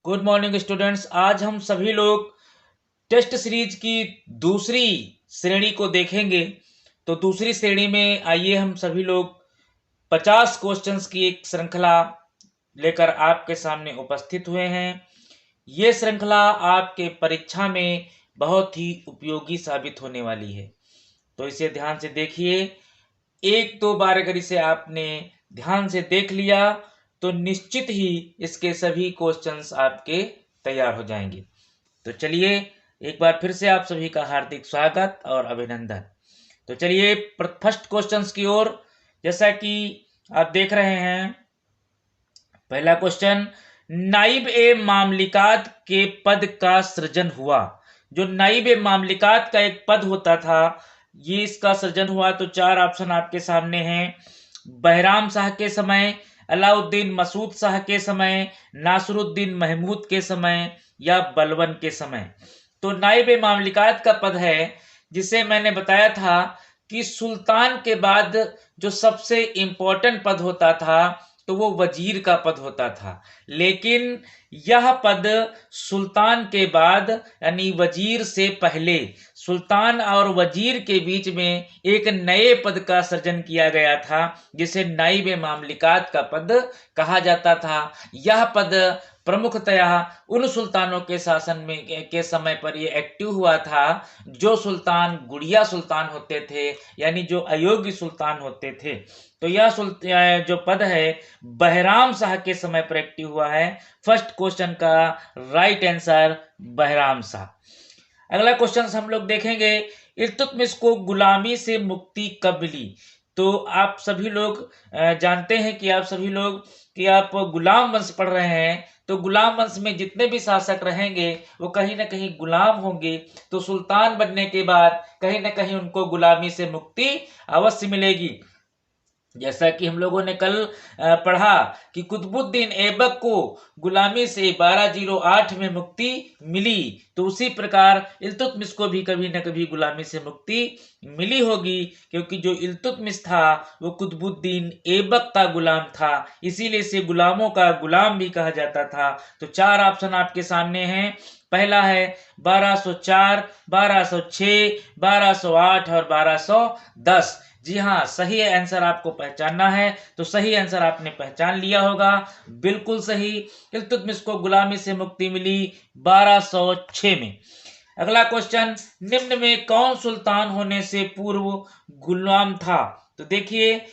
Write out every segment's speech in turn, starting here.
Good morning students. आज हम सभी लोग टेस्ट सीरीज की दूसरी श्रेणी को देखेंगे। तो दूसरी श्रेणी में आइए हम सभी लोग 50 क्वेश्चंस की एक श्रृंखला लेकर आपके सामने उपस्थित हुए हैं। ये श्रृंखला आपके परीक्षा में बहुत ही उपयोगी साबित होने वाली है, तो इसे ध्यान से देखिए। एक दो बार अगर इसे आपने ध्यान से देख लिया तो निश्चित ही इसके सभी क्वेश्चंस आपके तैयार हो जाएंगे। तो चलिए एक बार फिर से आप सभी का हार्दिक स्वागत और अभिनंदन। तो चलिए फर्स्ट क्वेश्चंस की ओर। जैसा कि आप देख रहे हैं, पहला क्वेश्चन, नाइब ए मामलिकात के पद का सृजन हुआ। जो नाइब ए मामलिकात का एक पद होता था, ये इसका सृजन हुआ। तो चार ऑप्शन आपके सामने हैं। बहराम शाह के समय, अलाउद्दीन मसूद शाह के समय, नासरुद्दीन महमूद के समय या बलवन के समय। तो नाइब ए मामलिकात का पद है जिसे मैंने बताया था कि सुल्तान के बाद जो सबसे इंपॉर्टेंट पद होता था तो वो वजीर का पद होता था। लेकिन यह पद सुल्तान के बाद यानी वजीर से पहले सुल्तान और वजीर के बीच में एक नए पद का सृजन किया गया था जिसे नाइब ए मामलिकात का पद कहा जाता था। यह पद प्रमुखतया उन सुल्तानों के शासन में के समय पर यह एक्टिव हुआ था जो सुल्तान गुड़िया सुल्तान होते थे, यानी जो अयोग्य सुल्तान होते थे। तो यह जो पद है बहराम शाह के समय पर एक्टिव हुआ है। फर्स्ट क्वेश्चन का राइट आंसर बहराम शाह। अगला क्वेश्चन हम लोग देखेंगे, इल्तुतमिश को गुलामी से मुक्ति कब मिली। तो आप सभी लोग जानते हैं कि आप गुलाम वंश पढ़ रहे हैं। तो गुलाम वंश में जितने भी शासक रहेंगे वो कहीं ना कहीं गुलाम होंगे। तो सुल्तान बनने के बाद कहीं ना कहीं उनको गुलामी से मुक्ति अवश्य मिलेगी। जैसा कि हम लोगों ने कल पढ़ा कि कुतुबुद्दीन ऐबक को गुलामी से 1208 में मुक्ति मिली, तो उसी प्रकार इल्तुतमिश को भी कभी न कभी गुलामी से मुक्ति मिली होगी, क्योंकि जो इल्तुतमिश था वो कुतुबुद्दीन ऐबक का गुलाम था, इसीलिए इसे गुलामों का गुलाम भी कहा जाता था। तो चार ऑप्शन आपके सामने हैं। पहला है 1204, 1206, 1208 और 1210। जी हाँ, सही आंसर आपको पहचानना है। तो सही आंसर आपने पहचान लिया होगा, बिल्कुल सही। इल्तुतमिश को गुलामी से मुक्ति मिली 1206 में। अगला क्वेश्चन, निम्न में कौन सुल्तान होने से पूर्व गुलाम था। तो देखिए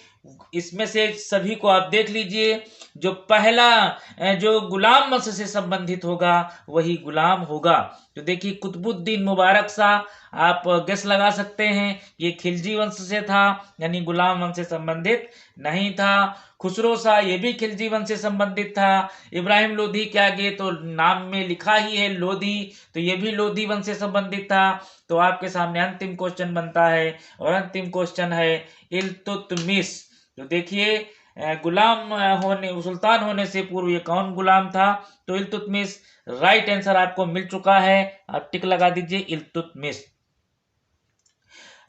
इसमें से सभी को आप देख लीजिए, जो पहला जो गुलाम वंश से संबंधित होगा वही गुलाम होगा। तो देखिए कुतुबुद्दीन मुबारक शाह, आप गेस लगा सकते हैं, ये खिलजी वंश से था, यानी गुलाम वंश से संबंधित नहीं था। खुसरो शाह, ये भी खिलजी वंश से संबंधित था। इब्राहिम लोधी के आगे तो नाम में लिखा ही है लोधी, तो ये भी लोधी वंश से संबंधित था। तो आपके सामने अंतिम क्वेश्चन बनता है, और अंतिम क्वेश्चन है इल्तुतमिश। तो देखिए गुलाम सुल्तान होने से पूर्व ये कौन गुलाम था। तो इल्तुतमिश राइट आंसर आपको मिल चुका है, आप टिक लगा दीजिए इल्तुतमिश।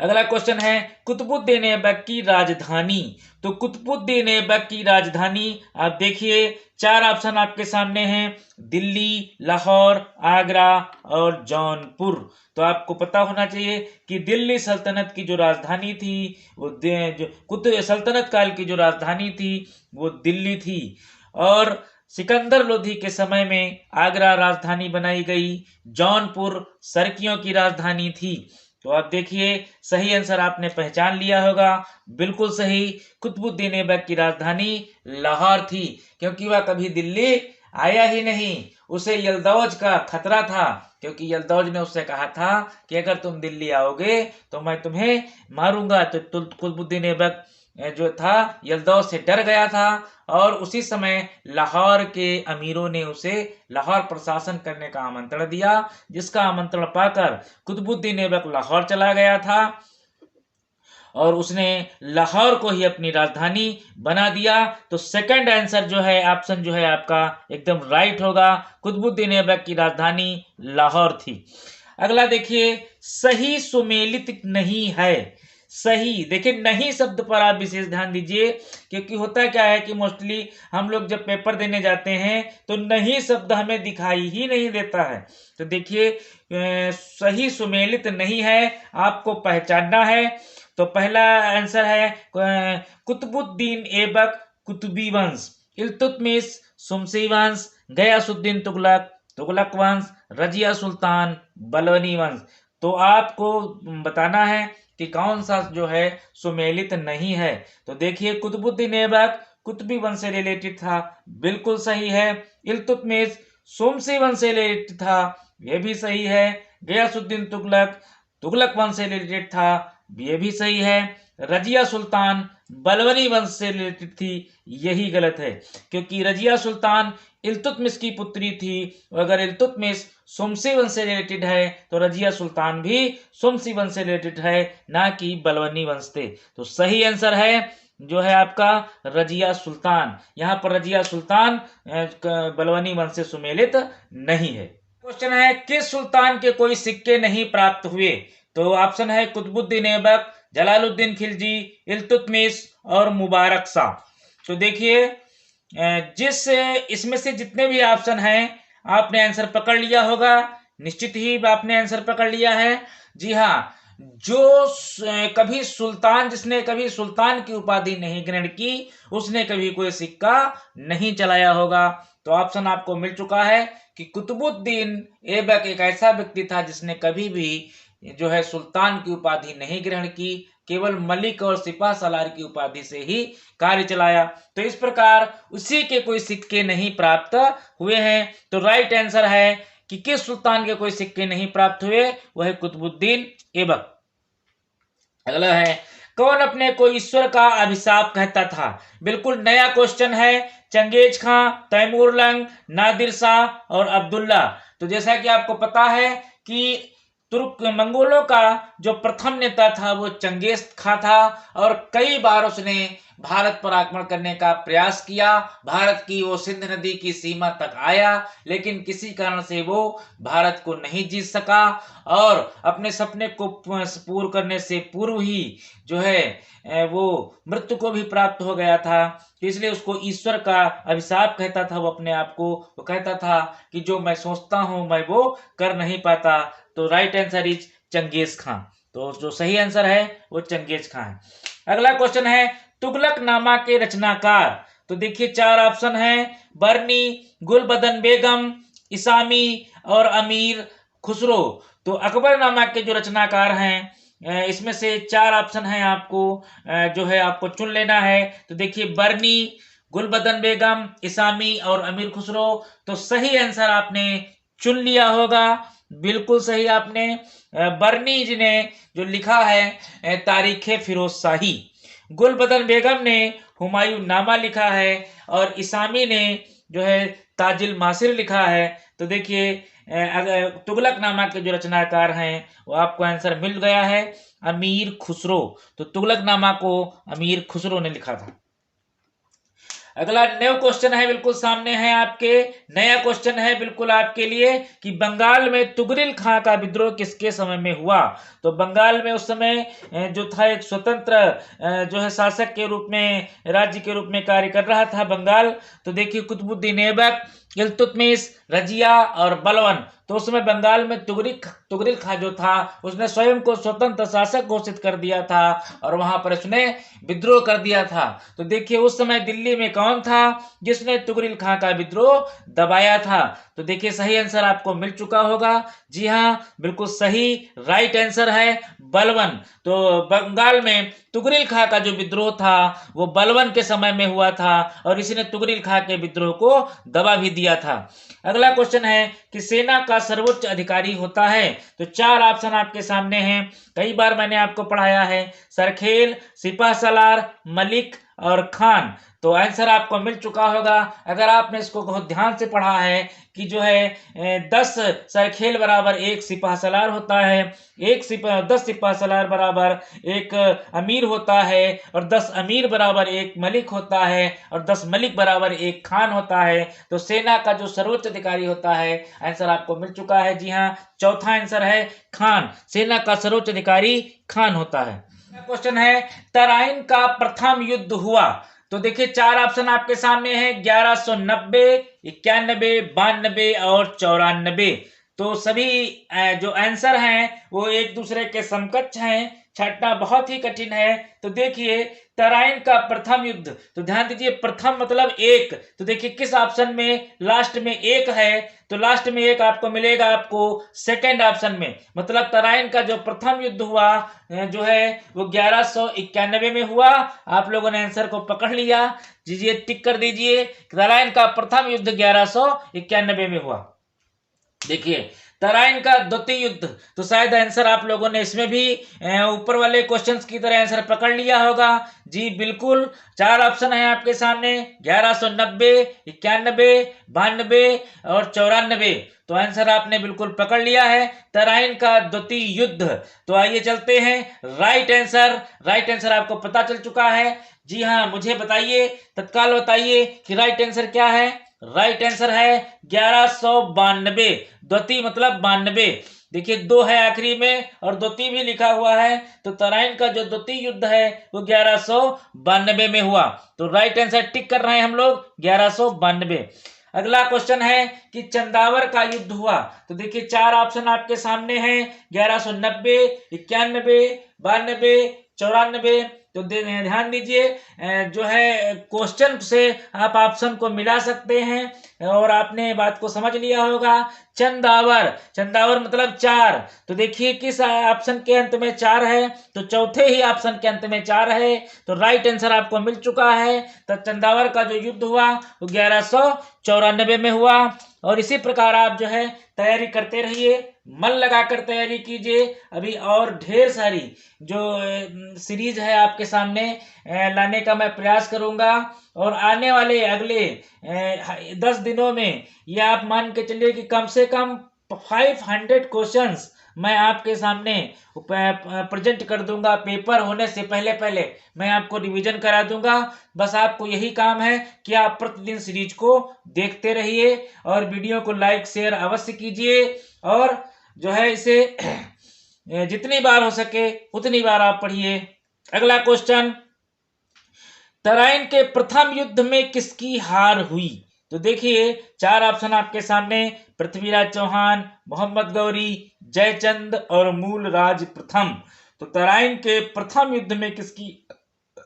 अगला क्वेश्चन है, कुतुबुद्दीन ऐबक की राजधानी। तो कुतुबुद्दीन ऐबक की राजधानी आप देखिए, चार ऑप्शन आपके सामने हैं, दिल्ली, लाहौर, आगरा और जौनपुर। तो आपको पता होना चाहिए कि दिल्ली सल्तनत की जो राजधानी थी वो सल्तनत काल की जो राजधानी थी वो दिल्ली थी, और सिकंदर लोधी के समय में आगरा राजधानी बनाई गई। जौनपुर सर्कियों की राजधानी थी। तो आप देखिए सही आंसर आपने पहचान लिया होगा, बिल्कुल सही। कुतुबुद्दीन ऐबक की राजधानी लाहौर थी, क्योंकि वह कभी दिल्ली आया ही नहीं। उसे यलदौज का खतरा था, क्योंकि यलदौज ने उससे कहा था कि अगर तुम दिल्ली आओगे तो मैं तुम्हें मारूंगा। तो कुतुबुद्दीन ऐबक जो था यलदौज से डर गया था, और उसी समय लाहौर के अमीरों ने उसे लाहौर प्रशासन करने का आमंत्रण दिया, जिसका आमंत्रण पाकर कुतुबुद्दीन ऐबक लाहौर चला गया था, और उसने लाहौर को ही अपनी राजधानी बना दिया। तो सेकंड आंसर जो है, ऑप्शन जो है आपका एकदम राइट होगा, कुतुबुद्दीन ऐबक की राजधानी लाहौर थी। अगला देखिए, सही सुमेलित नहीं है। सही। देखिए नहीं शब्द पर आप विशेष ध्यान दीजिए, क्योंकि होता क्या है कि मोस्टली हम लोग जब पेपर देने जाते हैं तो नहीं शब्द हमें दिखाई ही नहीं देता है। तो देखिए सही सुमेलित नहीं है, आपको पहचानना है। तो पहला आंसर है कुतुबुद्दीन ऐबक कुतुबी वंश, इल्तुतमिश शुमसी वंश, गयासुद्दीन तुगलक तुगलक वंश, रजिया सुल्तान बलवनी वंश। तो आपको बताना है कि कौन सा जो है सुमेलित नहीं है। तो देखिए कुतुबुद्दीन ऐबक कुतुबी वंश से रिलेटेड था, बिल्कुल सही है। इल्तुतमिश शुमसी वंश से रिलेटेड था, यह भी सही है। गयासुद्दीन तुगलक तुगलक वंश से रिलेटेड था, ये भी सही है। रजिया सुल्तान बलवनी वंश से रिलेटेड थी, यही गलत है, क्योंकि रजिया सुल्तान इल्तुतमिश की पुत्री थी। अगर इल्तुतमिश शुमसी वंश से रिलेटेड है तो रजिया सुल्तान भी शुमसी वंश से रिलेटेड है, ना कि बलवनी वंश थे। तो सही आंसर है जो है आपका रजिया सुल्तान। यहाँ पर रजिया सुल्तान बलवनी वंश से सुमेलित नहीं है। क्वेश्चन है किस सुल्तान के कोई सिक्के नहीं प्राप्त हुए? तो ऑप्शन है कुतुबुद्दीन ऐबक, जलालुद्दीन खिलजी, इल्तुतमिश और मुबारक शाह। तो देखिए जिस इसमें से जितने भी ऑप्शन हैं आपने आंसर पकड़ लिया होगा, निश्चित ही आपने आंसर पकड़ लिया है। जी हाँ, जो कभी सुल्तान जिसने कभी सुल्तान की उपाधि नहीं ग्रहण की उसने कभी कोई सिक्का नहीं चलाया होगा। तो ऑप्शन आपको मिल चुका है कि कुतुबुद्दीन ऐबक एक ऐसा व्यक्ति था जिसने कभी भी जो है सुल्तान की उपाधि नहीं ग्रहण की, केवल मलिक और सिपह सलार की उपाधि से ही कार्य चलाया। तो इस प्रकार उसी के कोई सिक्के नहीं प्राप्त हुए हैं। तो राइट आंसर है कि किस सुल्तान के कोई सिक्के नहीं प्राप्त हुए, वह कुतुबुद्दीन ऐबक। अगला है कौन अपने को ईश्वर का अभिशाप कहता था? बिल्कुल नया क्वेश्चन है। चंगेज खां, तैमूर लंग, नादिर शाह और अब्दुल्ला। तो जैसा कि आपको पता है कि तुर्क मंगोलों का जो प्रथम नेता था वो चंगेज खां था, और कई बार उसने भारत पर आक्रमण करने का प्रयास किया। भारत की वो सिंध नदी की सीमा तक आया, लेकिन किसी कारण से वो भारत को नहीं जीत सका, और अपने सपने को पूर्ण करने से पूर्व ही जो है वो मृत्यु को भी प्राप्त हो गया था। तो इसलिए उसको ईश्वर का अभिशाप कहता था। वो अपने आप को वो कहता था कि जो मैं सोचता हूं मैं वो कर नहीं पाता। तो राइट आंसर इज चंगेज खां। तो जो सही आंसर है वो चंगेज खां है। अगला क्वेश्चन है तुगलकनामा के रचनाकार। तो देखिए चार ऑप्शन है, बरनी, गुलबदन बेगम, इसामी और अमीर खुसरो। तो अकबरनामा के जो रचनाकार हैं इसमें से चार ऑप्शन है, आपको जो है आपको चुन लेना है। तो देखिए बरनी, गुलबदन बेगम, इसामी और अमीर खुसरो। तो सही आंसर आपने चुन लिया होगा, बिल्कुल सही आपने। बरनी जी ने जो लिखा है तारीखे फिरोज शाही, गुलबदन बेगम ने हुमायूं नामा लिखा है, और इसामी ने जो है ताजिल मासिर लिखा है। तो देखिए अगर तुगलकनामा के जो रचनाकार हैं वो आपको आंसर मिल गया है, अमीर खुसरो। तो तुगलकनामा को अमीर खुसरो ने लिखा था। अगला न्यू क्वेश्चन है, बिल्कुल सामने है आपके, नया क्वेश्चन है बिल्कुल आपके लिए कि बंगाल में तुगरिल खां का विद्रोह किसके समय में हुआ? तो बंगाल में उस समय जो था एक स्वतंत्र जो है शासक के रूप में, राज्य के रूप में कार्य कर रहा था बंगाल। तो देखिए कुतुबुद्दीन ऐबक, इल्तुतमिश, रजिया और बलवन। तो उस समय बंगाल में तुगरिल खां जो था उसने स्वयं को स्वतंत्र शासक घोषित कर दिया था, और वहां पर उसने विद्रोह कर दिया था। तो देखिए उस समय दिल्ली में कौन था जिसने तुगरिल खां का विद्रोह दबाया था? तो देखिए सही आंसर आपको मिल चुका होगा। जी हाँ, बिल्कुल सही, राइट आंसर है बलवन। तो बंगाल में तुगरिल खां का जो विद्रोह था वो बलवन के समय में हुआ था, और इसी ने तुगरिल खां के विद्रोह को दबा भी दिया था। अगला क्वेश्चन है कि सेना का सर्वोच्च अधिकारी होता है। तो चार ऑप्शन आपके सामने हैं, कई बार मैंने आपको पढ़ाया है, सरखेल, सिपह सलार, मलिक और खान। तो आंसर आपको मिल चुका होगा अगर आपने इसको बहुत ध्यान से पढ़ा है कि जो है 10 सरखेल बराबर 1 सिपह सलार होता है, 10 सिपह सलार बराबर 1 अमीर होता है, और 10 अमीर बराबर 1 मलिक होता है, और 10 मलिक बराबर 1 खान होता है। तो सेना का जो सर्वोच्च अधिकारी होता है, आंसर आपको मिल चुका है। जी हाँ, चौथा आंसर है खान, सेना का सर्वोच्च अधिकारी खान होता है। क्वेश्चन है, तराइन का प्रथम युद्ध हुआ। तो देखिए चार ऑप्शन आपके सामने हैं, 1190, 91, 92 और 94। तो सभी जो आंसर हैं वो एक दूसरे के समकक्ष हैं, छांटना बहुत ही कठिन है। तो देखिए तराइन का प्रथम युद्ध, तो ध्यान दीजिए प्रथम मतलब एक, तो देखिए किस ऑप्शन में लास्ट में एक है, तो लास्ट में एक आपको मिलेगा आपको सेकंड ऑप्शन में। मतलब तराइन का जो प्रथम युद्ध हुआ जो है वो 1191 में हुआ। आप लोगों ने आंसर को पकड़ लिया, दीजिए टिक कर दीजिए, तराइन का प्रथम युद्ध 1191 में हुआ। देखिए तराइन का द्वितीय युद्ध, तो शायद आंसर आप लोगों ने इसमें भी ऊपर वाले क्वेश्चंस की तरह आंसर पकड़ लिया होगा। जी बिल्कुल, चार ऑप्शन है आपके सामने, 1190, 91, 92 और 94। तो आंसर आपने बिल्कुल पकड़ लिया है, तराइन का द्वितीय युद्ध। तो आइए चलते हैं राइट आंसर। राइट आंसर आपको पता चल चुका है। जी हाँ, मुझे बताइए, तत्काल बताइए कि राइट आंसर क्या है। राइट आंसर है 1192, द्वितीय मतलब 92। देखिए दो है आखिरी में और द्वितीय भी लिखा हुआ है, तो तराइन का जो द्वितीय युद्ध है वो 1192 में हुआ। तो राइट आंसर टिक कर रहे हैं हम लोग, 1192। अगला क्वेश्चन है कि चंदावर का युद्ध हुआ। तो देखिए चार ऑप्शन आपके सामने हैं, 1190, 91, 92, 94। तो ध्यान दीजिए जो है क्वेश्चन से आप ऑप्शन को मिला सकते हैं और आपने बात को समझ लिया होगा। चंदावर, चंदावर मतलब चार, तो देखिए किस ऑप्शन के अंत में चार है, तो चौथे ही ऑप्शन के अंत में चार है। तो राइट आंसर आपको मिल चुका है। तो चंदावर का जो युद्ध हुआ वो 1194 में हुआ। और इसी प्रकार आप जो है तैयारी करते रहिए, मन लगाकर तैयारी कीजिए। अभी और ढेर सारी जो सीरीज है आपके सामने लाने का मैं प्रयास करूंगा। और आने वाले अगले 10 दिनों में ये आप मान के चलिए कि कम से कम 500 क्वेश्चंस मैं आपके सामने प्रेजेंट कर दूंगा। पेपर होने से पहले पहले मैं आपको रिवीजन करा दूंगा। बस आपको यही काम है कि आप प्रतिदिन सीरीज को देखते रहिए और वीडियो को लाइक शेयर अवश्य कीजिए। और जो है इसे जितनी बार हो सके उतनी बार आप पढ़िए। अगला क्वेश्चन, तराइन के प्रथम युद्ध में किसकी हार हुई। तो देखिए चार ऑप्शन आपके सामने, पृथ्वीराज चौहान, मोहम्मद गौरी, जयचंद और मूलराज प्रथम। तो तराइन के प्रथम युद्ध में किसकी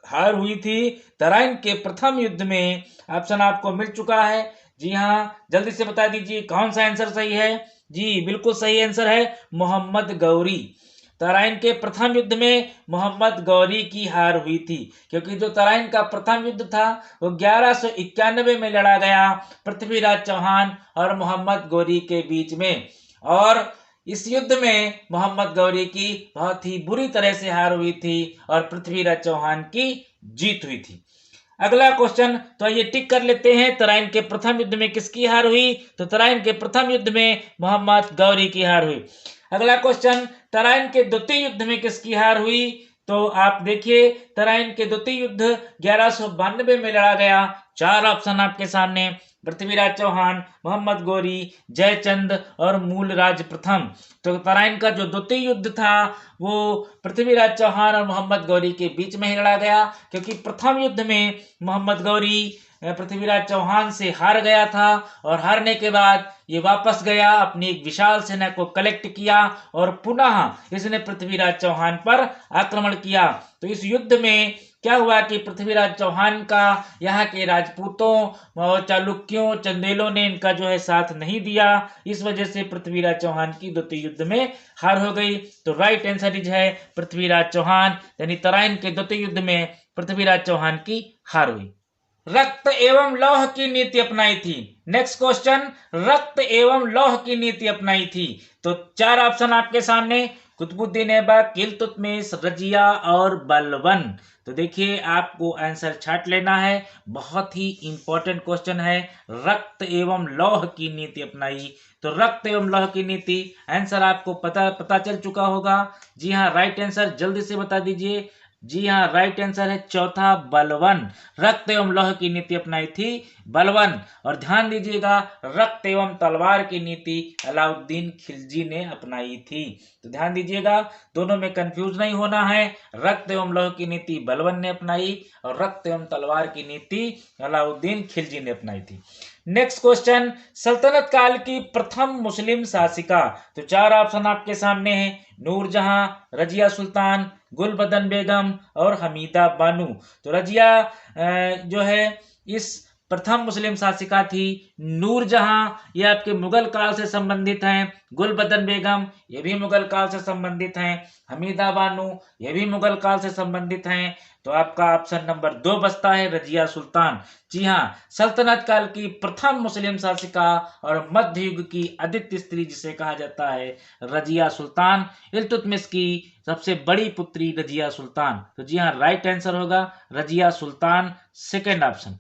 हार हुई थी। तराइन के प्रथम युद्ध में ऑप्शन आपको मिल चुका है। जी हाँ, जल्दी से बता दीजिए कौन सा आंसर सही है। जी बिल्कुल सही आंसर है मोहम्मद गौरी। तराइन के प्रथम युद्ध में मोहम्मद गौरी की हार हुई थी, क्योंकि जो तराइन का प्रथम युद्ध था वो 1191 में लड़ा गया पृथ्वीराज चौहान और मोहम्मद गौरी के बीच में। और इस युद्ध में मोहम्मद गौरी की बहुत ही बुरी तरह से हार हुई थी और पृथ्वीराज चौहान की जीत हुई थी। अगला क्वेश्चन, तो ये टिक कर लेते हैं, तराइन के प्रथम युद्ध में किसकी हार हुई। तो तराइन के प्रथम युद्ध में मोहम्मद गौरी की हार हुई। अगला क्वेश्चन, तराइन के द्वितीय युद्ध में किसकी हार हुई। तो आप देखिए तराइन के द्वितीय युद्ध 1192 में लड़ा गया। चार ऑप्शन आपके सामने, पृथ्वीराज चौहान, मोहम्मद गौरी, जयचंद और मूलराज प्रथम। तो तराइन का जो द्वितीय युद्ध था वो पृथ्वीराज चौहान और मोहम्मद गौरी के बीच में ही लड़ा गया, क्योंकि प्रथम युद्ध में मोहम्मद गौरी पृथ्वीराज चौहान से हार गया था और हारने के बाद ये वापस गया, अपनी एक विशाल सेना को कलेक्ट किया और पुनः इसने पृथ्वीराज चौहान पर आक्रमण किया। तो इस युद्ध में क्या हुआ कि पृथ्वीराज चौहान का यहाँ के राजपूतों और चालुक्यों चंदेलों ने इनका जो है साथ नहीं दिया। इस वजह से पृथ्वीराज चौहान की द्वितीय युद्ध में हार हो गई। तो राइट आंसर इज है पृथ्वीराज चौहान, यानी तराइन के द्वितीय युद्ध में पृथ्वीराज चौहान की हार हुई। रक्त एवं लौह की नीति अपनाई थी। नेक्स्ट क्वेश्चन, रक्त एवं लौह की नीति अपनाई थी। तो चार ऑप्शन आपके सामने, कुतुबुद्दीन ऐबक, इल्तुतमिश, रजिया और बलबन। तो देखिए आपको आंसर छाट लेना है, बहुत ही इंपॉर्टेंट क्वेश्चन है। रक्त एवं लौह की नीति अपनाई, तो रक्त एवं लौह की नीति आंसर आपको पता चल चुका होगा। जी हाँ, राइट आंसर जल्दी से बता दीजिए। जी हाँ, राइट आंसर है चौथा बलवन। रक्त एवं लौह की नीति अपनाई थी बलवन। और ध्यान दीजिएगा, रक्त एवं तलवार की नीति अलाउद्दीन खिलजी ने अपनाई थी। तो ध्यान दीजिएगा, दोनों में कंफ्यूज नहीं होना है। रक्त एवं लौह की नीति बलवन ने अपनाई और रक्त एवं तलवार की नीति अलाउद्दीन खिलजी ने अपनाई थी। नेक्स्ट क्वेश्चन, सल्तनत काल की प्रथम मुस्लिम शासिका। तो चार ऑप्शन आपके सामने हैं, नूरजहां, रजिया सुल्तान, गुलबदन बेगम और हमीदा बानो। तो रजिया जो है इस प्रथम मुस्लिम शासिका थी। नूरजहां ये आपके मुगल काल से संबंधित हैं। गुलबदन बेगम ये भी मुगल काल से संबंधित हैं। हमीदा बानो ये भी मुगल काल से संबंधित हैं। तो आपका ऑप्शन नंबर 2 बचता है, रजिया सुल्तान। जी हाँ, सल्तनत काल की प्रथम मुस्लिम शासिका और मध्य युग की आदित्य स्त्री जिसे कहा जाता है रजिया सुल्तान, इल्तुतमिश की सबसे बड़ी पुत्री रजिया सुल्तान। तो जी हाँ, राइट आंसर होगा रजिया सुल्तान, सेकेंड ऑप्शन।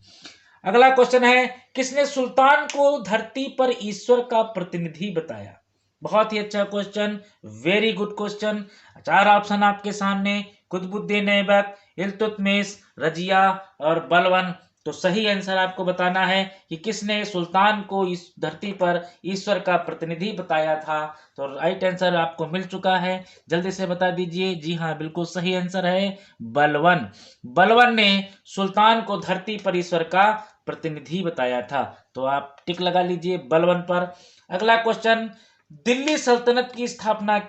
अगला क्वेश्चन है, किसने सुल्तान को धरती पर ईश्वर का प्रतिनिधि बताया? बहुत ही अच्छा क्वेश्चन, वेरी गुड क्वेश्चन। चार ऑप्शन आपके सामने, कुतुबुद्दीन ऐबक, इल्तुतमिश, रजिया और बलवन। तो सही आंसर आपको बताना है कि किसने सुल्तान को इस धरती पर ईश्वर का प्रतिनिधि बताया था। तो राइट आंसर आपको मिल चुका है, जल्दी से बता दीजिए। जी हाँ, बिल्कुल सही आंसर है बलवन। बलवन ने सुल्तान को धरती पर ईश्वर का प्रतिनिधि बताया था। तो आप टिक लगा लीजिए बलवन पर। अगला क्वेश्चन, दिल्ली सल्तनत की स्थापना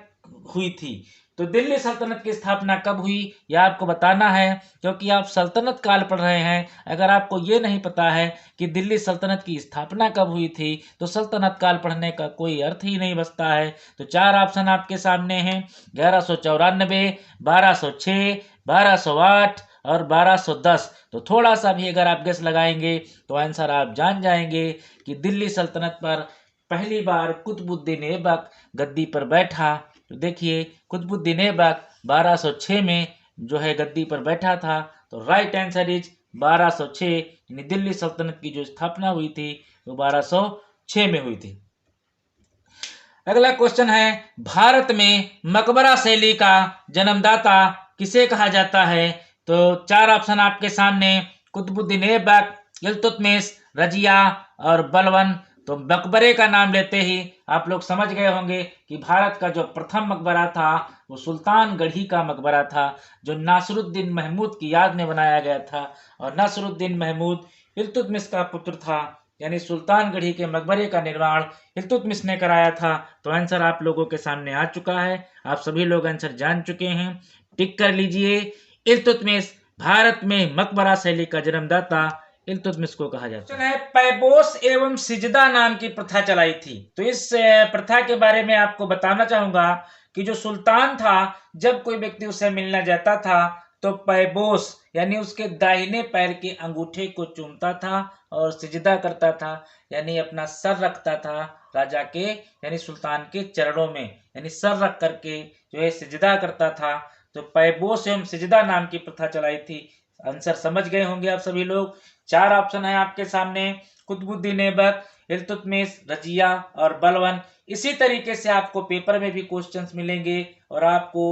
हुई थी। तो दिल्ली सल्तनत की स्थापना कब हुई यह आपको बताना है, क्योंकि आप सल्तनत काल पढ़ रहे हैं। अगर आपको ये नहीं पता है कि दिल्ली सल्तनत की स्थापना कब हुई थी तो सल्तनत काल पढ़ने का कोई अर्थ ही नहीं बचता है। तो चार ऑप्शन आपके सामने हैं, 1194, 1206, 1208 और 1210। तो थोड़ा सा भी अगर आप गेस लगाएंगे तो आंसर आप जान जाएंगे कि दिल्ली सल्तनत पर पहली बार कुतुबुद्दीन ऐबक गद्दी पर बैठा। तो देखिए, कुतुबुद्दीन ऐबक 1206 में जो है गद्दी पर बैठा था। तो राइट आंसर इज 1206, यानी दिल्ली सल्तनत की जो स्थापना हुई थी वो 1206 में हुई थी। अगला क्वेश्चन है, भारत में मकबरा शैली का जन्मदाता किसे कहा जाता है? तो चार ऑप्शन आपके सामने, कुतुबुद्दीन ऐबक, इल्तुतमिश, रजिया और बलवन। तो मकबरे का नाम लेते ही आप लोग समझ गए होंगे कि भारत का जो प्रथम मकबरा था वो सुल्तान गढ़ी का मकबरा था, जो नासिरुद्दीन महमूद की याद में बनाया गया था। और नासिरुद्दीन महमूद इल्तुतमिश का पुत्र था, यानी सुल्तान गढ़ी के मकबरे का निर्माण इल्तुतमिश ने कराया था। तो आंसर आप लोगों के सामने आ चुका है, आप सभी लोग आंसर जान चुके हैं, टिक कर लीजिए। इल्तुतमिश भारत में मकबरा शैली का जन्मदाता इल्तुतमिश को कहा जाता है। पैबोस एवं सिजदा नाम की प्रथा चलाई थी। तो इस प्रथा के बारे में आपको बताना चाहूंगा कि जो सुल्तान था, जब कोई व्यक्ति उससे मिलना जाता था तो पैबोस यानी उसके दाहिने पैर के अंगूठे को चूमता था और सिजदा करता था, यानी अपना सर रखता था राजा के यानी सुल्तान के चरणों में, यानी सर रख करके जो है सिजदा करता था। तो पैबोस एवं सिजदा नाम की प्रथा चलाई थी। आंसर समझ गए होंगे आप सभी लोग। चार ऑप्शन है आपके सामने, कुतुबुद्दीन ऐबक, इल्तुतमिश, रजिया और बलवन। इसी तरीके से आपको पेपर में भी क्वेश्चंस मिलेंगे और आपको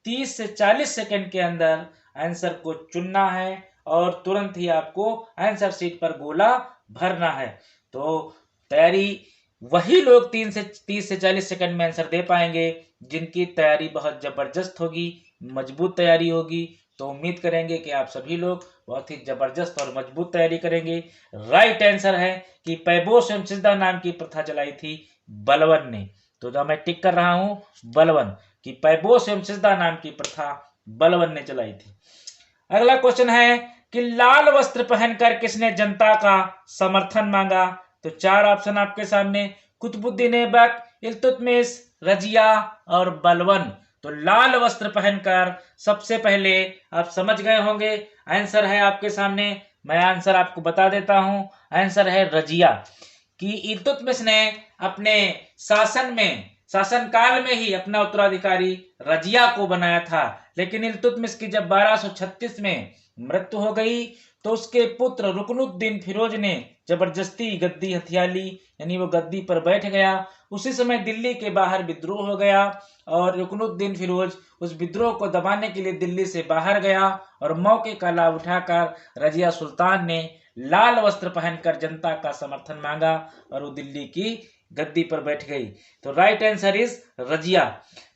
30 से 40 सेकंड के अंदर आंसर को चुनना है और तुरंत ही आपको आंसर शीट पर गोला भरना है। तो तैयारी वही लोग 30 से 40 सेकंड में आंसर दे पाएंगे जिनकी तैयारी बहुत जबरदस्त होगी, मजबूत तैयारी होगी। तो उम्मीद करेंगे कि आप सभी लोग बहुत ही जबरदस्त और मजबूत तैयारी करेंगे। राइट आंसर है कि पैबोस एवं सिजदा नाम की प्रथा चलाई थी बलवन ने। तो जो मैं टिक कर रहा हूं बलवन, कि पैबोस एवं सिजदा नाम की प्रथा बलवन ने चलाई थी। अगला क्वेश्चन है कि लाल वस्त्र पहनकर किसने जनता का समर्थन मांगा? तो चार ऑप्शन आपके सामने, कुतुबुद्दीन ऐबक, इल्तुतमिश, रजिया और बलवन। तो लाल वस्त्र पहनकर सबसे पहले आप समझ गए होंगे, आंसर है आपके सामने। मैं आंसर आपको बता देता हूं, आंसर है रजिया। कि इल्तुतमिश ने अपने शासन काल में ही अपना उत्तराधिकारी रजिया को बनाया था, लेकिन इल्तुतमिश की जब 1236 में मृत्यु हो गई तो उसके पुत्र रुकनुद्दीन फिरोज ने जबरदस्ती गद्दी हथिया ली, यानी वो गद्दी पर बैठ गया। उसी समय दिल्ली के बाहर विद्रोह हो गया और रुकनुद्दीन फिरोज उस विद्रोह को दबाने के लिए दिल्ली से बाहर गया और मौके का लाभ उठाकर रजिया सुल्तान ने लाल वस्त्र पहनकर जनता का समर्थन मांगा और वो दिल्ली की गद्दी पर बैठ गई। तो right answer is Razia.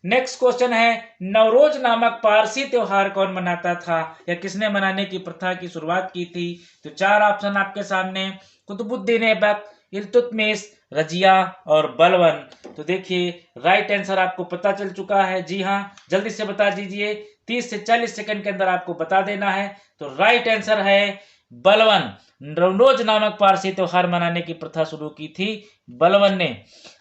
Next question है, नवरोज नामक पारसी त्योहार कौन मनाता था या किसने मनाने की प्रथा की शुरुआत की थी? तो चार ऑप्शन आपके सामने, कुतुबुद्दीन ऐबक, इल्तुतमिश, रजिया और बलबन। तो देखिए राइट आंसर आपको पता चल चुका है। जी हाँ, जल्दी से बता दीजिए, 30 से 40 सेकंड के अंदर आपको बता देना है। तो राइट आंसर है बलबन। नवरोज नामक पारसी त्योहार मनाने की प्रथा शुरू की थी बलबन ने।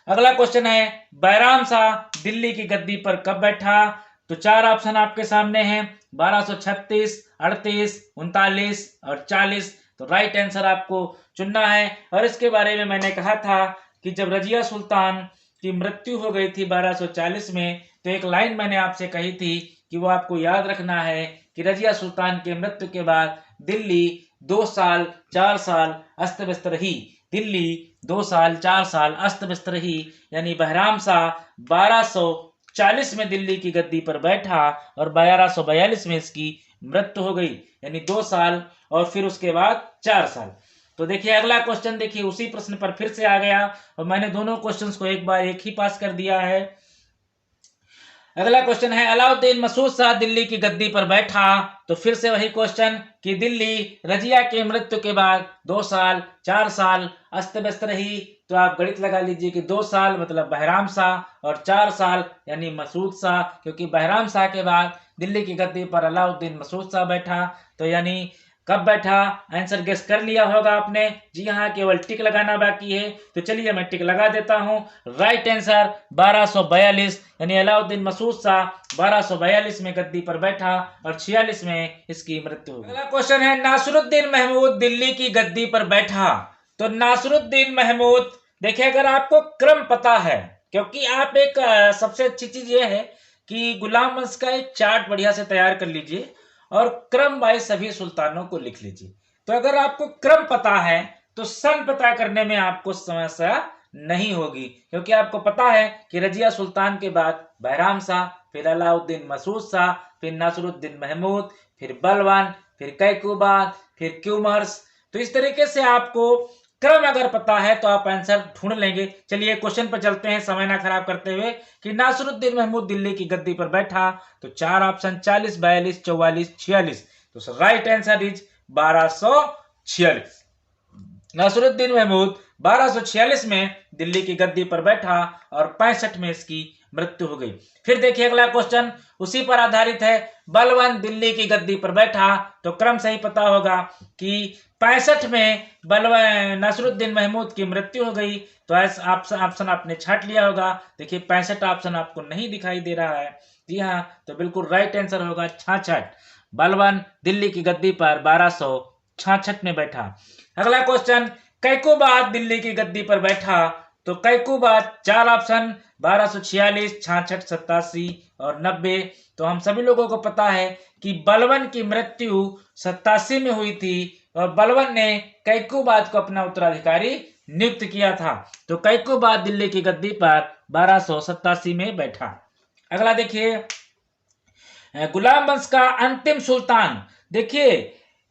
अगला क्वेश्चन है, बैराम शाह दिल्ली की गद्दी पर कब बैठा? तो चार ऑप्शन आपके सामने हैं, 1236, 38, 39 और 40। तो राइट आंसर आपको चुनना है। और इसके बारे में मैंने कहा था कि जब रजिया सुल्तान की मृत्यु हो गई थी 1240 में, तो एक लाइन मैंने आपसे कही थी कि वो आपको याद रखना है कि रजिया सुल्तान के मृत्यु के बाद दिल्ली 2 साल 4 साल अस्त व्यस्त रही। दिल्ली 2 साल 4 साल अस्त व्यस्त रही, यानी बैराम शाह 1240 में दिल्ली की गद्दी पर बैठा और 1242 में इसकी मृत्यु हो गई, यानी 2 साल और फिर उसके बाद 4 साल। तो देखिए अगला क्वेश्चन, देखिए उसी प्रश्न पर फिर से आ गया और मैंने दोनों क्वेश्चंस को एक बार एक ही पास कर दिया है। अगला क्वेश्चन है, अलाउद्दीन मसूद शाह दिल्ली की गद्दी पर बैठा। तो फिर से वही क्वेश्चन कि दिल्ली रजिया के मृत्यु के बाद 2 साल 4 साल अस्त व्यस्त रही। तो आप गणित लगा लीजिए कि 2 साल मतलब बैराम शाह और 4 साल यानी मसूद शाह, क्योंकि बैराम शाह के बाद दिल्ली की गद्दी पर अलाउद्दीन मसूद शाह बैठा। तो यानी कब बैठा? आंसर गेस कर लिया होगा आपने। जी हाँ, केवल टिक लगाना बाकी है। तो चलिए मैं टिक लगा देता हूँ। राइट आंसर 1242, यानी अलाउद्दीन मसूद शाह 1242 में गद्दी पर बैठा और 46 में इसकी मृत्यु हुई। अगला क्वेश्चन है, नासिरुद्दीन महमूद दिल्ली की गद्दी पर बैठा। तो नासिरुद्दीन महमूद, देखिए अगर आपको क्रम पता है, क्योंकि आप एक सबसे अच्छी चीज ये है कि गुलाम वंश का एक चार्ट बढ़िया से तैयार कर लीजिए और क्रम वाइज सभी सुल्तानों को लिख लीजिए। तो अगर आपको क्रम पता है तो सन पता करने में आपको समस्या नहीं होगी, क्योंकि आपको पता है कि रजिया सुल्तान के बाद बैराम शाह, फिर अलाउद्दीन मसूद शाह, फिर नासिरुद्दीन महमूद, फिर बलबन, फिर कैकुबाद, फिर क्यूमर्स। तो इस तरीके से आपको क्रम अगर पता है तो आप आंसर ढूंढ लेंगे। चलिए क्वेश्चन पर चलते हैं समय ना खराब करते हुए कि नासिरुद्दीन महमूद दिल्ली की गद्दी पर बैठा। तो चार ऑप्शन 40, 42, 44, 46। तो right answer is 1246। Nasiruddin Mahmud 1246 में दिल्ली की गद्दी पर बैठा और 65 में इसकी मृत्यु हो गई। फिर देखिए अगला क्वेश्चन उसी पर आधारित है, बलबन दिल्ली की गद्दी पर बैठा। तो क्रम सही पता होगा कि 65 में बलबन नासिरुद्दीन महमूद की मृत्यु हो गई। तो ऐसा ऑप्शन आपने छाट लिया होगा। देखिए 65 ऑप्शन आपको नहीं दिखाई दे रहा है। जी हाँ, तो बिल्कुल राइट आंसर होगा 66। बलबन दिल्ली की गद्दी पर 1266 में बैठा। अगला क्वेश्चन, कैकुबाद दिल्ली की गद्दी पर बैठा। तो कैकुबाद चार ऑप्शन 1246, 66, 87 और 90। तो हम सभी लोगों को पता है कि बलबन की मृत्यु 87 में हुई थी और बलबन ने कैकुबाद को अपना उत्तराधिकारी नियुक्त किया था। तो कैकुबाद दिल्ली की गद्दी पर 1287 में बैठा। अगला देखिए, गुलाम वंश का अंतिम सुल्तान। देखिए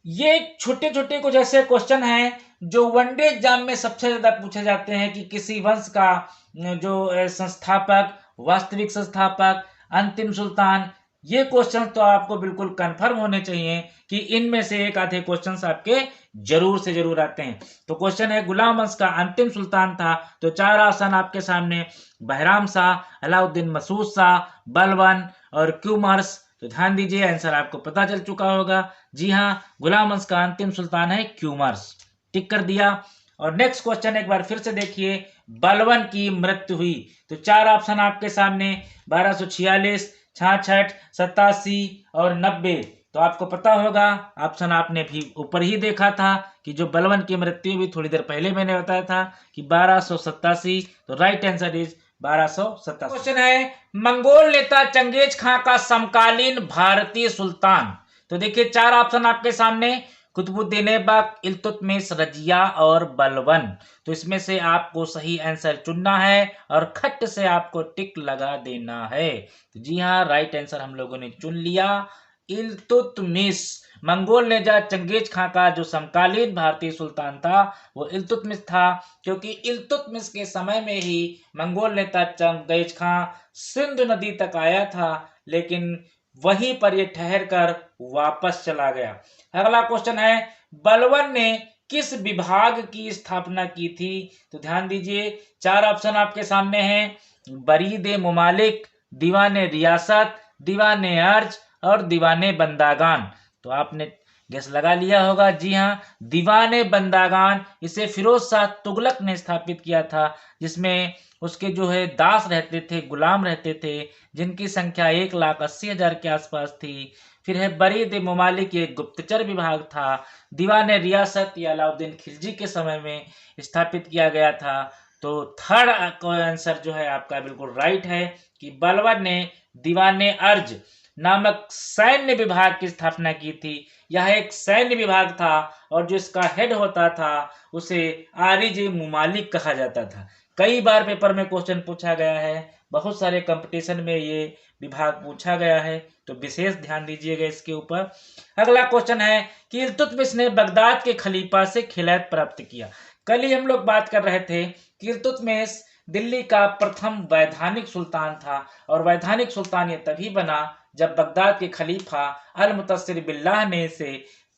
ये छोटे छोटे कुछ ऐसे क्वेश्चन हैं जो वनडे एग्जाम में सबसे ज्यादा पूछे जाते हैं कि किसी वंश का जो संस्थापक, वास्तविक संस्थापक, अंतिम सुल्तान। ये क्वेश्चन तो आपको बिल्कुल कंफर्म होने चाहिए कि इनमें से एक आधे क्वेश्चंस आपके जरूर से जरूर आते हैं। तो क्वेश्चन है, गुलाम वंश का अंतिम सुल्तान था। तो चार ऑप्शन आपके सामने, बैराम शाह, अलाउद्दीन मसूद शाह, बलबन और क्यूमर्स। तो ध्यान दीजिए आंसर आपको पता चल चुका होगा। जी हाँ, गुलाम वंश का अंतिम सुल्तान है क्यूमर्स। टिक कर दिया। और नेक्स्ट क्वेश्चन एक बार फिर से देखिए, बलबन की मृत्यु हुई। तो चार ऑप्शन आपके सामने, 1246, 66, 87 और 90। तो आपको पता होगा, ऑप्शन आपने भी ऊपर ही देखा था कि जो बलबन की मृत्यु हुई थोड़ी देर पहले मैंने बताया था कि 1287। तो राइट आंसर इज 1287। क्वेश्चन है, मंगोल नेता चंगेज खां का समकालीन भारतीय सुल्तान। तो देखिए चार ऑप्शन आपके सामने, कुतुबुद्दीन ऐबक, इल्तुतमिश, रजिया और बलबन। तो इसमें से आपको सही आंसर चुनना है और खट से आपको टिक लगा देना है। तो जी हाँ, राइट आंसर हम लोगों ने चुन लिया, इल्तुतमिश। मंगोल नेता चंगेज खां का जो समकालीन भारतीय सुल्तान था वो इल्तुतमिश था, क्योंकि इल्तुतमिश के समय में ही मंगोल नेता चंगेज खां सिंधु नदी तक आया था, लेकिन वहीं पर ये ठहर कर वापस चला गया। अगला क्वेश्चन है, बलबन ने किस विभाग की स्थापना की थी? तो ध्यान दीजिए, चार ऑप्शन आपके सामने हैं, बरीद मुमालिक, दीवाने रियासत, दीवाने अर्ज और दीवाने बंदागान। तो आपने गैस लगा लिया होगा, जी हाँ, दीवाने बंदागान। इसे फिरोज शाह तुगलक ने स्थापित किया था, जिसमें उसके जो है दास रहते थे, गुलाम रहते थे, जिनकी संख्या 1,80,000 के आसपास थी। फिर है बरीद मुमालिक, ये गुप्तचर विभाग था। दीवाने रियासत ये अलाउद्दीन खिलजी के समय में स्थापित किया गया था। तो थर्ड आंसर जो है आपका बिल्कुल राइट है कि बलबन ने दीवाने अर्ज नामक सैन्य विभाग की स्थापना की थी। यह एक सैन्य विभाग था और जो इसका हेड होता था उसे आरिज मुमालिक कहा जाता था। कई बार पेपर में क्वेश्चन पूछा गया है, बहुत सारे कंपटीशन में ये विभाग पूछा गया है, तो विशेष ध्यान दीजिएगा इसके ऊपर। अगला क्वेश्चन है कि इल्तुतमिश ने बगदाद के खलीफा से खिलायत प्राप्त किया। कल ही हम लोग बात कर रहे थे कि इल्तुतमिश दिल्ली का प्रथम वैधानिक सुल्तान था, और वैधानिक सुल्तान ये तभी बना जब बगदाद के खलीफा अल मुतस्सिर बिल्लाह ने इसे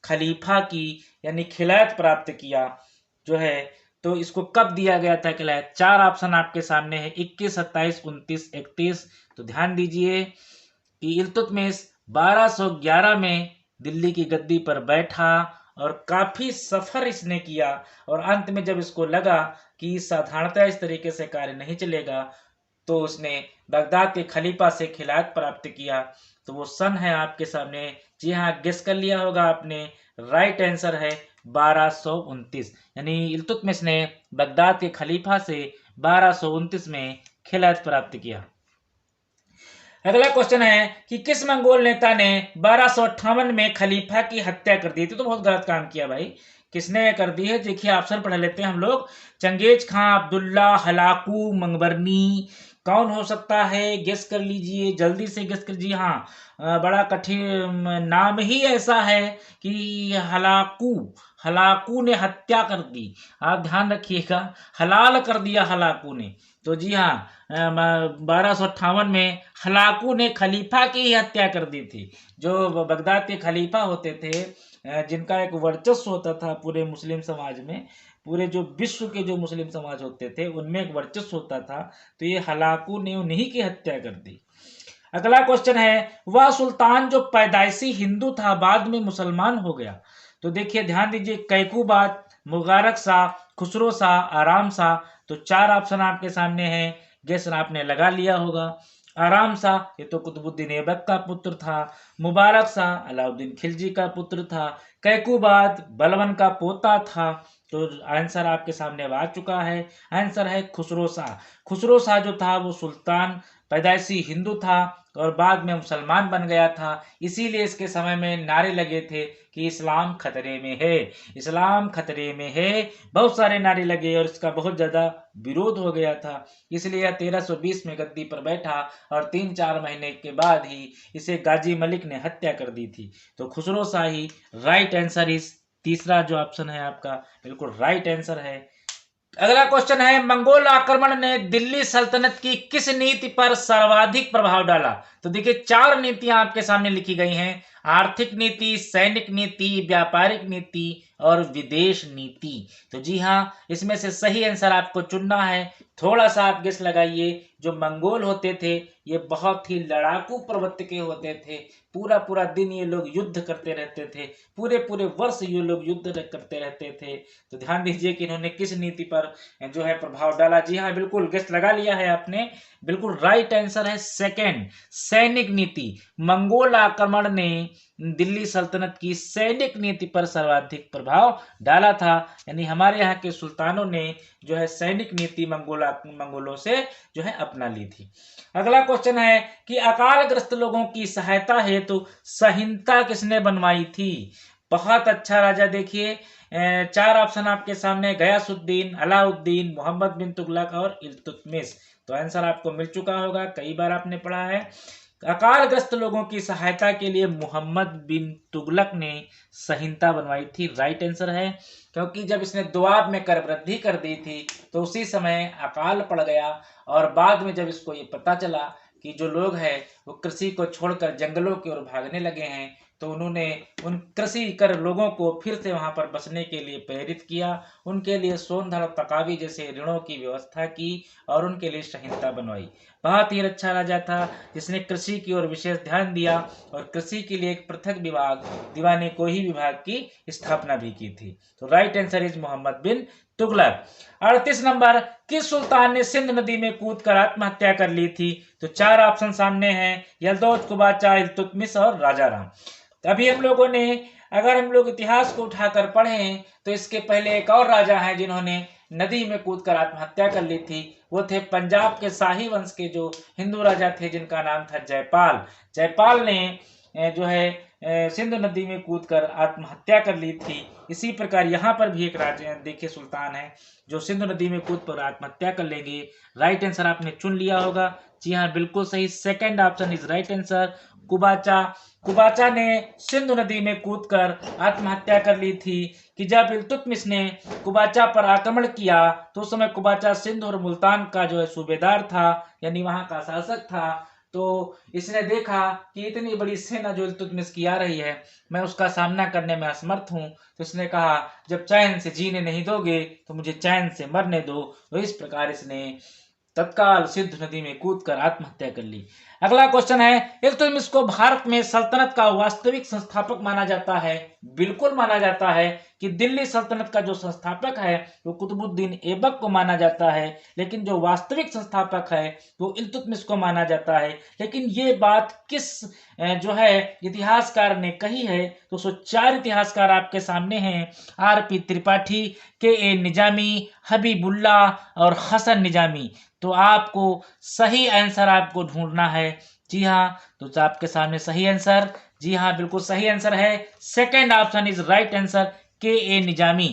खलीफा की यानी खिलायत प्राप्त किया जो है। तो इसको कब दिया गया था खिलायत? चार ऑप्शन आपके सामने है, 21, 27, 29, 31। तो ध्यान दीजिए कि इल्तुतमिश 1211 में दिल्ली की गद्दी पर बैठा और काफी सफर इसने किया, और अंत में जब इसको लगा कि साधारणतः इस तरीके से कार्य नहीं चलेगा, तो उसने बगदाद के खलीफा से खिलायत प्राप्त किया। तो वो सन है आपके सामने, जी हाँ, गेस कर लिया होगा आपने, राइट आंसर है 1229, यानी इल्तुतमिश ने बगदाद के खलीफा से 1229 में खिलायत प्राप्त किया। अगला क्वेश्चन है कि किस मंगोल नेता ने 1258 में खलीफा की हत्या कर दी थी? तो बहुत गलत काम किया भाई, किसने कर दी है? देखिए ऑप्शन पढ़ लेते हैं हम लोग, चंगेज खां, अब्दुल्ला, हलाकू, मंगबरनी। कौन हो सकता है? गेस कर लीजिए, जल्दी से गेस कर लीजिए। हाँ, बड़ा कठिन नाम ही ऐसा है कि हलाकू, हलाकू ने हत्या कर दी। आप ध्यान रखिएगा, हलाल कर दिया हलाकू ने। तो जी हाँ, 1258 में हलाकू ने खलीफा की ही हत्या कर दी थी। जो बगदाद के खलीफा होते थे, जिनका एक वर्चस्व होता था पूरे मुस्लिम समाज में, पूरे जो विश्व के जो मुस्लिम समाज होते थे उनमें एक वर्चस्व होता था, तो ये हलाकू ने उन्हीं की हत्या कर दी। अगला क्वेश्चन है, वह सुल्तान जो पैदाइशी हिंदू था बाद में मुसलमान हो गया। तो देखिए ध्यान दीजिए, कैकूबाद, मुबारक शाह, खुसरो शाह, आराम शाह। तो चार ऑप्शन आपके सामने हैं, गेस आपने लगा लिया होगा। आराम शाह ये तो कुतुबुद्दीन ऐबक का पुत्र था, मुबारक शाह अलाउद्दीन खिलजी का पुत्र था, कैकूबाद बलबन का पोता था। तो आंसर आपके सामने अब आ चुका है, आंसर है खुसरो शाह। खुसरो शाह जो था वो सुल्तान पैदाइशी हिंदू था और बाद में मुसलमान बन गया था, इसीलिए इसके समय में नारे लगे थे कि इस्लाम खतरे में है, इस्लाम खतरे में है। बहुत सारे नारे लगे और इसका बहुत ज़्यादा विरोध हो गया था, इसलिए यह 1320 में गद्दी पर बैठा और 3-4 महीने के बाद ही इसे गाजी मलिक ने हत्या कर दी थी। तो खुसरो शाही राइट आंसर, इस तीसरा जो ऑप्शन है आपका बिल्कुल राइट आंसर है। अगला क्वेश्चन है, मंगोल आक्रमण ने दिल्ली सल्तनत की किस नीति पर सर्वाधिक प्रभाव डाला? तो देखिए चार नीतियां आपके सामने लिखी गई हैं, आर्थिक नीति, सैनिक नीति, व्यापारिक नीति और विदेश नीति। तो जी हाँ, इसमें से सही आंसर आपको चुनना है। थोड़ा सा आप गेस लगाइए, जो मंगोल होते थे ये बहुत ही लड़ाकू प्रवृत्ति के होते थे, पूरा पूरा दिन ये लोग युद्ध करते रहते थे, पूरे पूरे वर्ष ये लोग युद्ध करते रहते थे। तो ध्यान दीजिए कि इन्होंने किस नीति पर जो है प्रभाव डाला। जी हाँ, बिल्कुल गेस लगा लिया है आपने, बिल्कुल राइट आंसर है सेकंड, सैनिक नीति। मंगोल आक्रमण ने दिल्ली सल्तनत की सैनिक नीति पर सर्वाधिक प्रभाव डाला था, यानी हमारे यहाँ के सुल्तानों ने जो है सैनिक नीति मंगोलों से जो है अपना ली थी। अगला क्वेश्चन है कि अकालग्रस्त लोगों की सहायता हेतु संहिता किसने बनवाई थी? बहुत अच्छा राजा। देखिए 4 ऑप्शन आपके सामने, गयासुद्दीन, अलाउद्दीन, मोहम्मद बिन तुगलक और इल्तुतमिश। तो आंसर आपको मिल चुका होगा, कई बार आपने पढ़ा है। अकालग्रस्त लोगों की सहायता के लिए मोहम्मद बिन तुगलक ने संहिता बनवाई थी। राइट आंसर है, क्योंकि जब इसने दोआब में कर वृद्धि कर दी थी तो उसी समय अकाल पड़ गया, और बाद में जब इसको ये पता चला कि जो लोग हैं वो कृषि को छोड़कर जंगलों की ओर भागने लगे हैं, तो उन्होंने उन कृषि कर लोगों को फिर से वहां पर बसने के लिए प्रेरित किया, उनके लिए सोन धन और तकावी जैसे ऋणों की व्यवस्था की और उनके लिए संहिता बनवाई। बहुत ही अच्छा राजा था जिसने कृषि की ओर विशेष ध्यान दिया और कृषि के लिए एक पृथक विभाग, दीवानी कोही विभाग की स्थापना भी की थी। तो right answer is Mohammad bin Tughlaq. 38 number, किस सुल्तान ने सिंध नदी में कूदकर आत्महत्या कर ली थी? तो 4 ऑप्शन सामने हैं, यल्दौज, कुबाचा, इल्तुतमिश और राजाराम। अभी हम लोगों ने, अगर हम लोग इतिहास को उठाकर पढ़ें तो इसके पहले एक और राजा हैं जिन्होंने नदी में कूदकर आत्महत्या कर ली थी। वो थे पंजाब के शाही वंश के जो हिंदू राजा थे जिनका नाम था जयपाल। जयपाल ने जो है सिंधु नदी में कूदकर आत्महत्या कर ली थी। इसी प्रकार यहाँ पर भी एक राजा देखिए सुल्तान है जो सिंधु नदी में कूद कर आत्महत्या कर लेंगे। राइट आंसर आपने चुन लिया होगा। जी हाँ, बिल्कुल सही, second option is right answer, Qubacha. Qubacha ने सिंधु नदी में कूदकर आत्महत्या कर ली थी कि जब इल्तुतमिश ने कुबाचा पर आक्रमण किया तो उस समय कुबाचा सिंध और मुल्तान का जो है सूबेदार था, यानी वहां का शासक था। तो इसने देखा कि इतनी बड़ी सेना जो इल्तुतमिश की आ रही है, मैं उसका सामना करने में असमर्थ हूं, तो इसने कहा जब चैन से जीने नहीं दोगे तो मुझे चैन से मरने दो। तो इस प्रकार इसने तत्काल सिंधु नदी में कूदकर आत्महत्या कर ली। अगला क्वेश्चन है, इल्तुतमिश को भारत में सल्तनत का वास्तविक संस्थापक माना जाता है? बिल्कुल माना जाता है कि दिल्ली सल्तनत का जो संस्थापक है वो कुतुबुद्दीन ऐबक को माना जाता है, लेकिन जो वास्तविक संस्थापक है वो इल्तुतमिश को माना जाता है। लेकिन ये बात किस जो है इतिहासकार ने कही है? तो 4 इतिहासकार आपके सामने हैं, आर.पी. त्रिपाठी, के.ए. निजामी, हबीबुल्ला और हसन निजामी। तो आपको सही आंसर आपको ढूंढना है। जी हाँ, तो आपके सामने सही आंसर, जी हाँ बिल्कुल सही आंसर है, second option is right answer, K A. Nizami.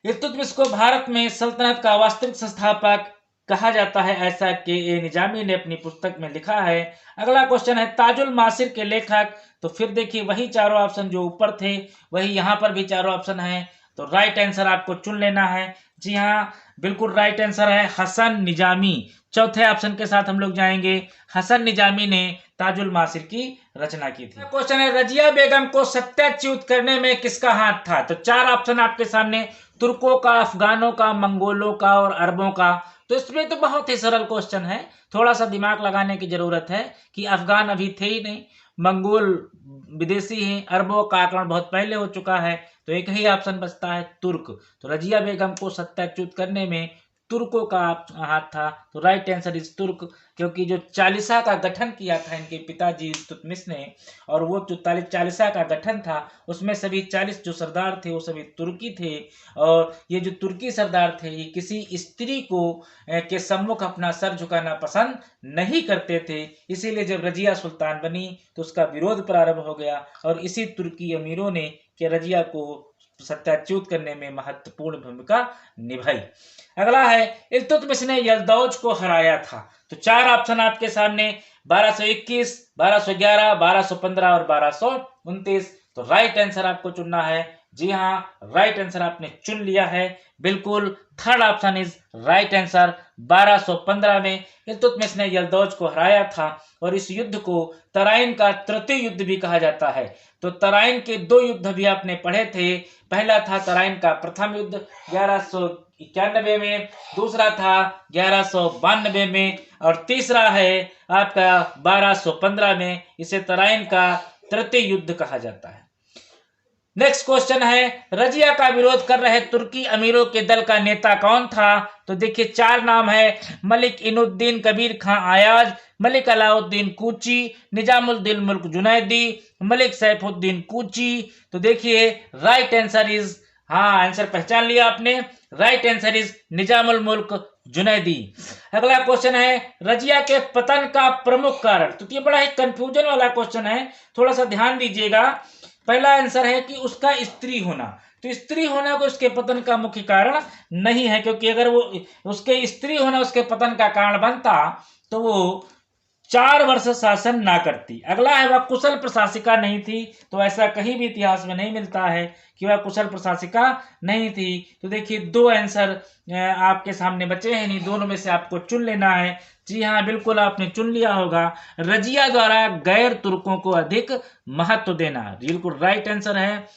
Iltutmish को भारत में सल्तनत का वास्तविक संस्थापक कहा जाता है, ऐसा के.ए. निजामी ने अपनी पुस्तक में लिखा है। अगला क्वेश्चन है, ताजुल मासिर के लेखक? तो फिर देखिए वही चारों ऑप्शन जो ऊपर थे वही यहाँ पर भी चारों ऑप्शन है, तो राइट आंसर आपको चुन लेना है। जी हाँ, बिल्कुल राइट आंसर है हसन निजामी। चौथे ऑप्शन के साथ हम लोग जाएंगे, हसन निजामी ने ताजुल मासिर की रचना की थी। क्वेश्चन है, रजिया बेगम को सत्याच्युत करने में किसका हाथ था? तो 4 ऑप्शन आपके सामने, तुर्कों का, अफगानों का, मंगोलों का और अरबों का। तो इसमें तो बहुत ही सरल क्वेश्चन है, थोड़ा सा दिमाग लगाने की जरूरत है कि अफगान अभी थे ही नहीं, मंगोल विदेशी हैं, अरबों का आक्रमण बहुत पहले हो चुका है, तो एक ही ऑप्शन बचता है तुर्क। तो रजिया बेगम को सत्याच्युत करने में तुर्कों का हाथ था, तो राइट आंसर इज तुर्क, क्योंकि जो चालीसा का गठन किया था इनके पिताजी इल्तुतमिश ने, और वो जो चालीसा का गठन था उसमें सभी 40 जो सरदार थे वो सभी तुर्की थे, और ये जो तुर्की सरदार थे ये किसी स्त्री को के सम्मुख अपना सर झुकाना पसंद नहीं करते थे, इसीलिए जब रजिया सुल्तान बनी तो उसका विरोध प्रारंभ हो गया, और इसी तुर्की अमीरों ने के रजिया को सत्याच्युत करने में महत्वपूर्ण भूमिका निभाई। अगला है, इल्तुतमिश ने यल्दौज को हराया था? तो 4 ऑप्शन आपके सामने, 1221, 1211, 1215 और 1229। तो राइट आंसर आपको चुनना है। जी हाँ, राइट आंसर आपने चुन लिया है, बिल्कुल third option is right answer. 1215 में इल्तुतमिश ने यल्दौज को हराया था, और इस युद्ध को तराइन का तृतीय युद्ध भी कहा जाता है। तो तराइन के 2 युद्ध भी आपने पढ़े थे, पहला था तराइन का प्रथम युद्ध 1191 में, दूसरा था 1192 में, और तीसरा है आपका 1215 में। इसे तराइन का तृतीय युद्ध कहा जाता है। नेक्स्ट क्वेश्चन है, रजिया का विरोध कर रहे तुर्की अमीरों के दल का नेता कौन था? तो देखिए 4 नाम है, मलिक इनुद्दीन कबीर खां आयाज, मलिक अलाउद्दीन कूची, निजामुद्दीन मुल्क जुनैदी, मलिक सैफुद्दीन कूची। तो देखिए राइट आंसर इज, हाँ आंसर पहचान लिया आपने, राइट आंसर इज निजामुल मुल्क जुनैदी। अगला क्वेश्चन है, रजिया के पतन का प्रमुख कारण? तो ये बड़ा ही कंफ्यूजन वाला क्वेश्चन है, थोड़ा सा ध्यान दीजिएगा। पहला आंसर है कि उसका स्त्री होना। तो स्त्री होना को उसके पतन का मुख्य कारण नहीं है, क्योंकि अगर वो उसके स्त्री होना उसके पतन का कारण बनता तो वो 4 वर्ष शासन ना करती। अगला है वह कुशल प्रशासिका नहीं थी। तो ऐसा कहीं भी इतिहास में नहीं मिलता है कि वह कुशल प्रशासिका नहीं थी। तो देखिए 2 आंसर आपके सामने बचे हैं, नहीं दोनों में से आपको चुन लेना है। जी हाँ, बिल्कुल आपने चुन लिया होगा, रजिया द्वारा गैर तुर्कों को अधिक महत्व देना, बिल्कुल राइट आंसर है।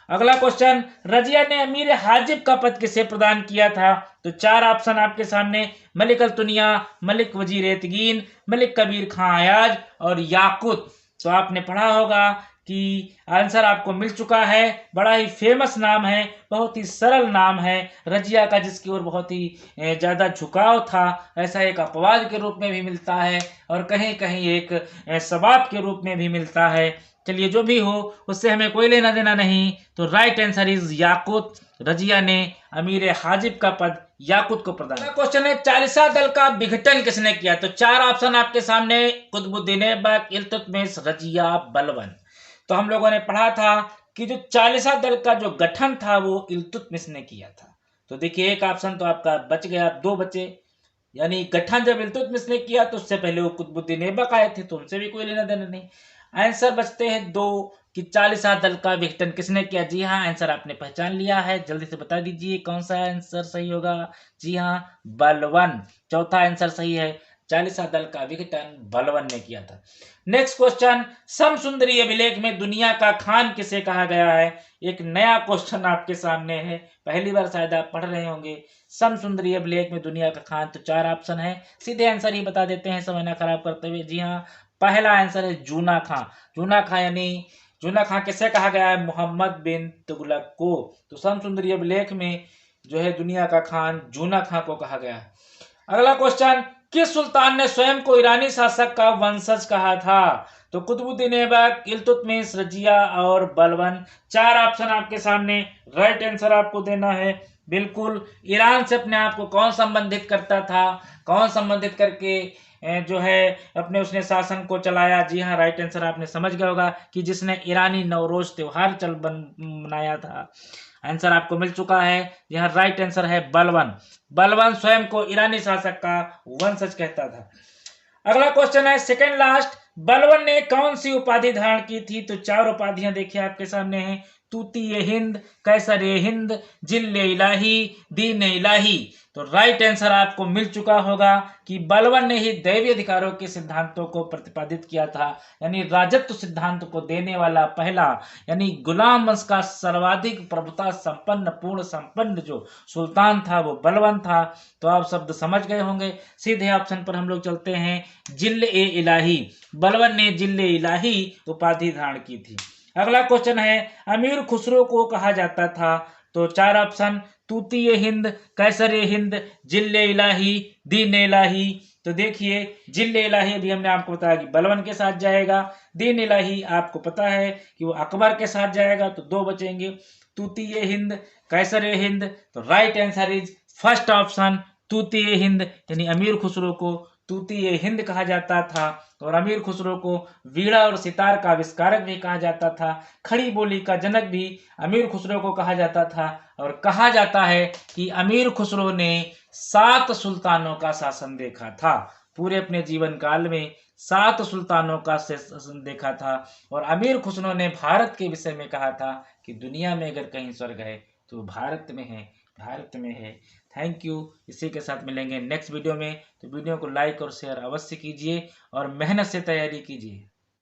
अगला क्वेश्चन, रजिया ने अमीर हाजिब का पद किसे प्रदान किया था? तो 4 ऑप्शन आपके सामने, मलिक अल-तुनिया, मलिक वजीर एतगीन, मलिक कबीर खां अयाज और याकुत। तो आपने पढ़ा होगा कि आंसर आपको मिल चुका है। बड़ा ही फेमस नाम है, बहुत ही सरल नाम है रजिया का, जिसकी ओर बहुत ही ज़्यादा झुकाव था। ऐसा एक अपवाद के रूप में भी मिलता है और कहीं कहीं एक सवाब के रूप में भी मिलता है। चलिए जो भी हो, उससे हमें कोई लेना देना नहीं। तो राइट आंसर इज याकुत। रजिया ने अमीर हाजिब का पद याकुत को प्रदान किया। क्वेश्चन है, चालीसा दल का विघटन किसने किया? तो 4 ऑप्शन आपके सामने, कुतुबुद्दीन ऐबक, इल्तुतमिश, रजिया, बलबन। तो हम लोगों ने पढ़ा था कि जो चालीसा दल का जो गठन था वो इल्तुतमिश ने किया था। तो देखिए एक ऑप्शन तो आपका बच गया, 2 बचे। यानी गठन जब इल्तुतमिश ने किया तो उससे पहले वो कुतुबुद्दीन ऐबक आए थे, तो उनसे भी कोई लेना देना नहीं। आंसर बचते हैं 2 कि चालीसा दल का विघटन किसने किया? जी हाँ, आंसर आपने पहचान लिया है, जल्दी से बता दीजिए कौन सा आंसर सही होगा। जी हाँ, बलबन चौथा आंसर सही है। चालीसा दल का विघटन बलबन ने किया था। नेक्स्ट क्वेश्चन, समसुंदरी अभिलेख में दुनिया का खान किसे कहा गया है? एक नया क्वेश्चन आपके सामने है, पहली बार शायद आप पढ़ रहे होंगे। समसुंदरी अभिलेख में दुनिया का खान, तो 4 ऑप्शन है, सीधे आंसर ही बता देते हैं समय ना खराब करते हुए। जी हाँ, पहला आंसर है जूना खां। जूना खां यानी जूना खां किसे कहा गया है? मोहम्मद बिन तुगलक को। तो समसुंदरी अभिलेख में जो है दुनिया का खान जूना खां को कहा गया है। अगला क्वेश्चन, किस सुल्तान ने स्वयं को ईरानी शासक का वंशज कहा था? तो कुतुबुद्दीन ऐबक, इल्तुतमिश, रजिया और बलबन। 4 ऑप्शन आपके सामने, राइट आंसर आपको देना है। बिल्कुल, ईरान से अपने आप को कौन संबंधित करता था? कौन संबंधित करके जो है अपने उसने शासन को चलाया? जी हाँ, राइट आंसर आपने समझ गया होगा कि जिसने ईरानी नवरोज त्योहार मनाया था। आंसर आपको मिल चुका है। यहाँ राइट आंसर है बलबन। बलबन स्वयं को ईरानी शासक का वंशज कहता था। अगला क्वेश्चन है सेकंड लास्ट, बलबन ने कौन सी उपाधि धारण की थी? तो 4 उपाधियां देखिए आपके सामने हैं, तूती हिंद, कैसर हिंद, जिल्ले इलाही, दीन इलाही। तो राइट आंसर आपको मिल चुका होगा कि बलबन ने ही दैवीय अधिकारों के सिद्धांतों को प्रतिपादित किया था, यानी राजत्व सिद्धांत को देने वाला पहला, यानी गुलाम वंश का सर्वाधिक प्रभुता संपन्न पूर्ण संपन्न जो सुल्तान था वो बलबन था। तो आप शब्द समझ गए होंगे। सीधे ऑप्शन पर हम लोग चलते हैं, जिल्ल ए इलाही। बलबन ने जिल्ल ए इलाही उपाधि धारण की थी। अगला क्वेश्चन है, अमीर खुसरो को कहा जाता था? तो 4 ऑप्शन, तूती हिंद, कैसर हिंद, जिल्ले इलाही, दीन इलाही। तो देखिए जिल्ले इलाही अभी हमने आपको बताया कि बलबन के साथ जाएगा, दीन इलाही आपको पता है कि वो अकबर के साथ जाएगा, तो 2 बचेंगे, तूती हिंद, कैसर हिंद। तो right answer is first option, Tuti Hind, यानी अमीर खुसरो को तूती हिंद कहा जाता था। और अमीर खुसरो को वीणा और सितार का आविष्कारक भी कहा जाता था, खड़ी बोली का जनक भी अमीर खुसरो को कहा जाता था। और कहा जाता है कि अमीर खुसरो ने 7 सुल्तानों का शासन देखा था, पूरे अपने जीवन काल में 7 सुल्तानों का शासन देखा था। और अमीर खुसरो ने भारत के विषय में कहा था कि दुनिया में अगर कहीं स्वर्ग है तो भारत में है, भारत में है। Thank you. इसी के साथ मिलेंगे नेक्स्ट वीडियो में। तो वीडियो को लाइक और शेयर अवश्य कीजिए और मेहनत से तैयारी कीजिए।